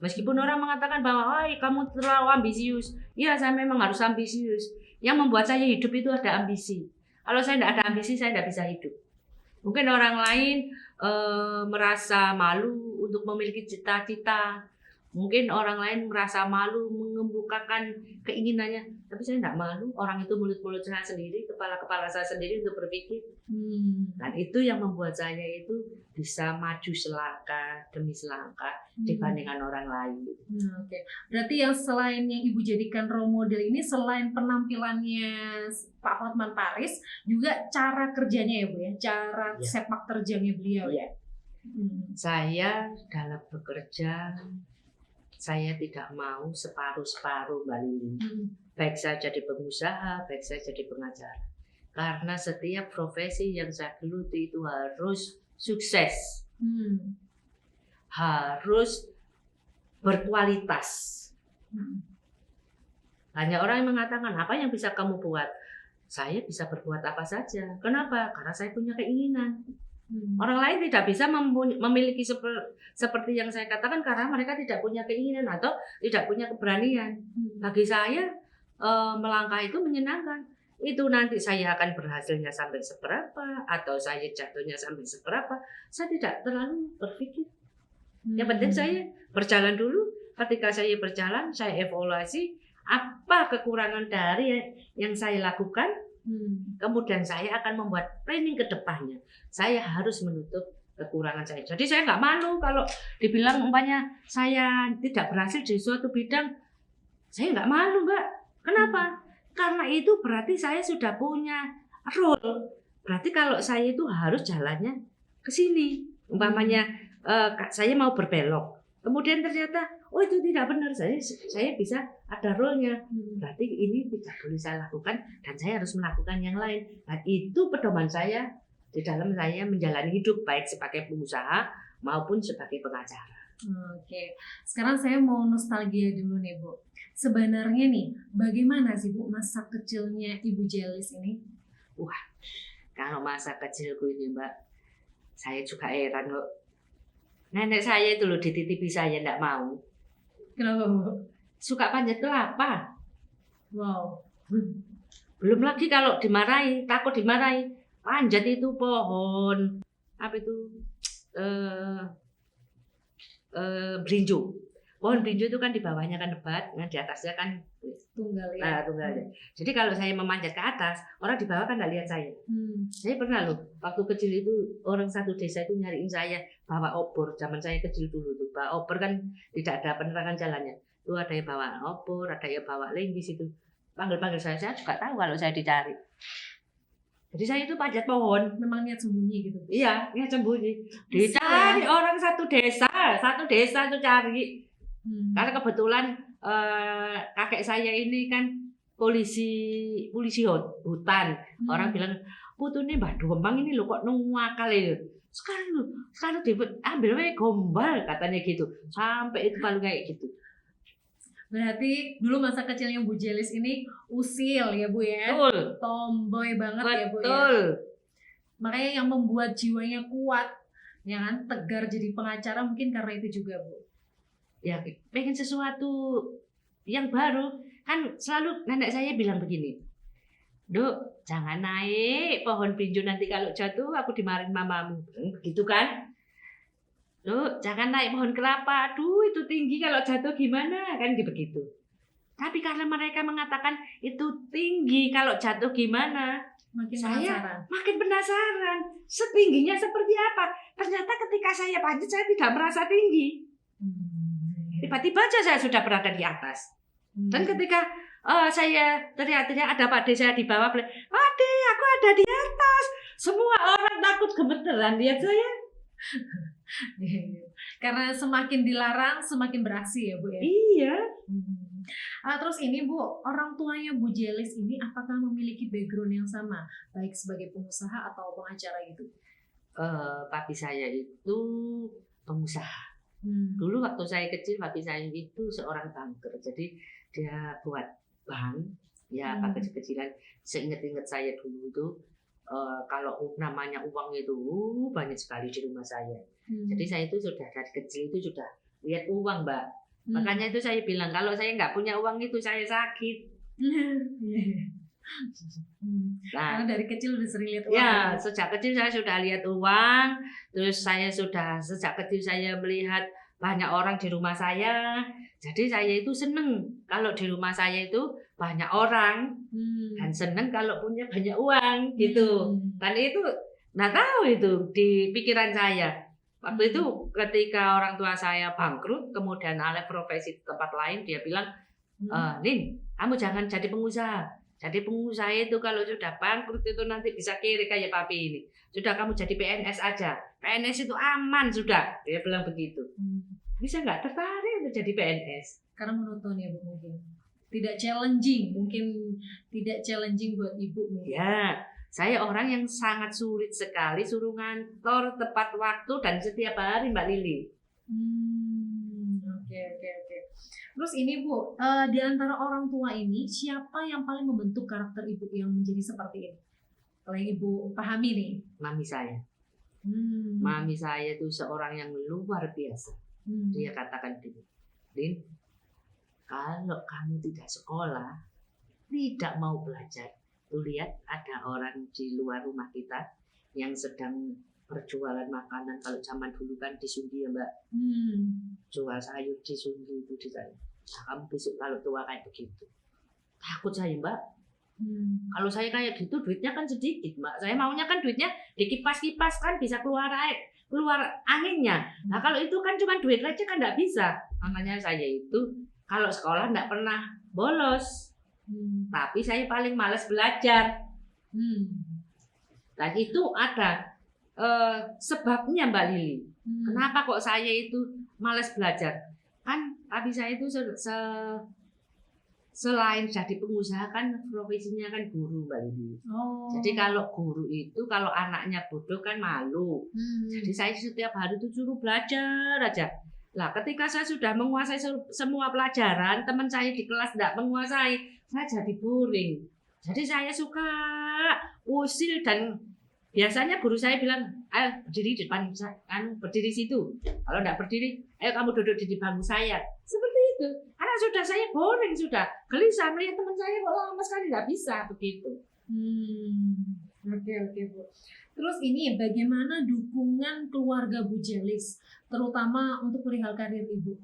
Meskipun orang mengatakan bahwa, "Wah, kamu terlalu ambisius." Iya, saya memang harus ambisius. Yang membuat saya hidup itu ada ambisi. Kalau saya tidak ada ambisi, saya tidak bisa hidup. Mungkin orang lain merasa malu untuk memiliki cita-cita. Mungkin orang lain merasa malu mengemukakan keinginannya, tapi saya tidak malu. Orang itu mulut-mulut saya sendiri, kepala-kepala saya sendiri untuk berpikir. Dan itu yang membuat saya itu bisa maju selangkah demi selangkah dibandingkan orang lain. Oke. Berarti yang selain yang Ibu jadikan role model ini, selain penampilannya Pak Hotman Paris, juga cara kerjanya ya Bu ya, cara sepak terjangnya beliau ya. Saya dalam bekerja, saya tidak mau separuh-separuh Mbak Lili. Baik saya jadi pengusaha, baik saya jadi pengacara. Karena setiap profesi yang saya geluti itu harus sukses. Harus berkualitas. Hanya orang yang mengatakan, apa yang bisa kamu buat? Saya bisa berbuat apa saja. Kenapa? Karena saya punya keinginan. Orang lain tidak bisa memiliki seperti yang saya katakan karena mereka tidak punya keinginan atau tidak punya keberanian. Bagi saya melangkah itu menyenangkan. Itu nanti saya akan berhasilnya sampai seberapa atau saya jatuhnya sampai seberapa, saya tidak terlalu berpikir. Yang penting saya berjalan dulu. Ketika saya berjalan, saya evaluasi apa kekurangan dari yang saya lakukan. Kemudian saya akan membuat planning ke depannya. Saya harus menutup kekurangan saya. Jadi saya nggak malu kalau dibilang umpamanya saya tidak berhasil di suatu bidang. Saya nggak malu, Mbak. Kenapa? Karena itu berarti saya sudah punya role. Berarti kalau saya itu harus jalannya ke sini. Umpamanya saya mau berbelok. Kemudian ternyata, oh itu tidak benar, saya bisa ada role-nya. Berarti ini tidak boleh saya lakukan dan saya harus melakukan yang lain. Dan itu pedoman saya di dalam saya menjalani hidup baik sebagai pengusaha maupun sebagai pengacara. Oke, sekarang saya mau nostalgia dulu nih Bu. Sebenarnya nih, bagaimana sih Bu masa kecilnya Ibu Jelis ini? Wah, kalau masa kecilku ini Mbak, saya juga heran kok. Nenek saya itu loh dititipi saya enggak mau. Kenapa Bu? Suka panjat kelapa. Wow. Belum lagi kalau dimarahi, takut dimarahi. Panjat itu pohon apa itu? Berinjo. Pohon berinjo itu kan di bawahnya kan lebat, nah di atasnya kan tunggal ya. Tunggal. Jadi kalau saya memanjat ke atas, orang di bawah kan nggak lihat saya. Saya pernah loh, waktu kecil itu orang satu desa itu nyariin saya bawa obor. Zaman saya kecil dulu tuh, bawa obor kan tidak ada penerangan jalannya. Itu ada yang bawa obor, ada yang bawa linggis itu. Panggil-panggil saya juga tahu kalau saya dicari. Jadi saya itu panjat pohon. Memang niat sembunyi gitu? Iya, niat sembunyi. Dicari orang satu desa itu cari. Karena kebetulan kakek saya ini kan polisi hutan. Orang bilang, putu nih Mbak Dombang ini lo kok nuwakal ya. Sekarang diambil wae gombal katanya gitu. Sampai itu paling kayak gitu. Berarti dulu masa kecilnya Bu Jelis ini usil ya Bu ya? Betul. Tomboy banget. Betul. Ya Bu ya? Makanya yang membuat jiwanya kuat, ya kan, tegar jadi pengacara mungkin karena itu juga Bu. Ya pengen sesuatu yang baru. Kan selalu nenek saya bilang begini, Duk, jangan naik pohon brinjo nanti kalau jatuh aku dimarahin mamamu. Begitu kan? Duk, jangan naik pohon kelapa. Aduh, itu tinggi kalau jatuh gimana? Kan begitu. Tapi karena mereka mengatakan itu tinggi kalau jatuh gimana? Saya makin penasaran. Setingginya seperti apa? Ternyata ketika saya panjat saya tidak merasa tinggi. Tiba-tiba aja saya sudah berada di atas. Dan ketika saya teriak-teriak ada Pak D saya di bawah, Pak D aku ada di atas. Semua orang takut gemeteran lihat saya. Karena semakin dilarang semakin beraksi ya Bu ya. Iya. Terus ini Bu, orang tuanya Bu Jelis ini apakah memiliki background yang sama, baik sebagai pengusaha atau pengacara gitu? Papi saya itu pengusaha. Dulu waktu saya kecil, papi saya itu seorang banker. Jadi dia buat bank, ya apa kecil-kecilan. Seingat-ingat saya dulu itu kalau namanya uang itu banyak sekali di rumah saya. Jadi saya itu sudah dari kecil itu sudah lihat uang Mbak. Makanya itu saya bilang, kalau saya nggak punya uang itu saya sakit. Karena dari kecil udah sering lihat uang. Ya, sejak kecil saya sudah lihat uang. Terus saya sudah sejak kecil saya melihat banyak orang di rumah saya. Jadi saya itu seneng kalau di rumah saya itu banyak orang, dan seneng kalau punya banyak uang gitu. Dan itu nggak tahu itu di pikiran saya. Waktu itu ketika orang tua saya bangkrut, kemudian alih profesi di tempat lain, dia bilang, Lin, kamu jangan jadi pengusaha. Jadi pengusaha itu kalau sudah bangkrut itu nanti bisa kiri kayak papi ini. Sudah kamu jadi PNS aja. PNS itu aman sudah. Dia bilang begitu. Bisa nggak tertarik untuk jadi PNS? Karena monoton ya Bu mungkin. Tidak challenging, mungkin tidak challenging buat Ibu mungkin. Ya, saya orang yang sangat sulit sekali suruh ngantor tepat waktu dan setiap hari Mbak Lili. Oke. Terus ini Bu, di antara orang tua ini siapa yang paling membentuk karakter Ibu yang menjadi seperti ini? Kalau yang Ibu pahami nih. Mami saya. Mami saya itu seorang yang luar biasa. Dia katakan gini, Lin, kalau kamu tidak sekolah, tidak mau belajar, lu lihat ada orang di luar rumah kita yang sedang berjualan makanan. Kalau zaman dulu kan di Sundi ya Mbak, jual sayur di Sundi itu di sana. Nah, kamu besok kalau tua kayak begitu, takut saya Mbak. Kalau saya kayak gitu duitnya kan sedikit Mbak. Saya maunya kan duitnya dikipas-kipas kan bisa keluar anginnya. Nah kalau itu kan cuma duit receh kan nggak bisa. Makanya saya itu kalau sekolah nggak pernah bolos. Tapi saya paling malas belajar. Dan itu ada sebabnya Mbak Lili. Kenapa kok saya itu malas belajar? Kan tapi saya itu selain jadi pengusaha kan profesinya kan guru Mbak Lili. Jadi kalau guru itu kalau anaknya bodoh kan malu. Jadi saya setiap hari itu suruh belajar aja. Lah ketika saya sudah menguasai semua pelajaran, teman saya di kelas tidak menguasai, saya jadi boring. Jadi saya suka usil dan biasanya guru saya bilang, ayo berdiri di depan berdiri situ. Kalau tidak berdiri, ayo kamu duduk di bangku saya. Seperti itu. Karena sudah saya boring, sudah gelisah melihat teman saya kok lama sekali tidak bisa begitu. Oke Bu. Terus ini bagaimana dukungan keluarga Bu Jelis, terutama untuk perihal karir Ibu?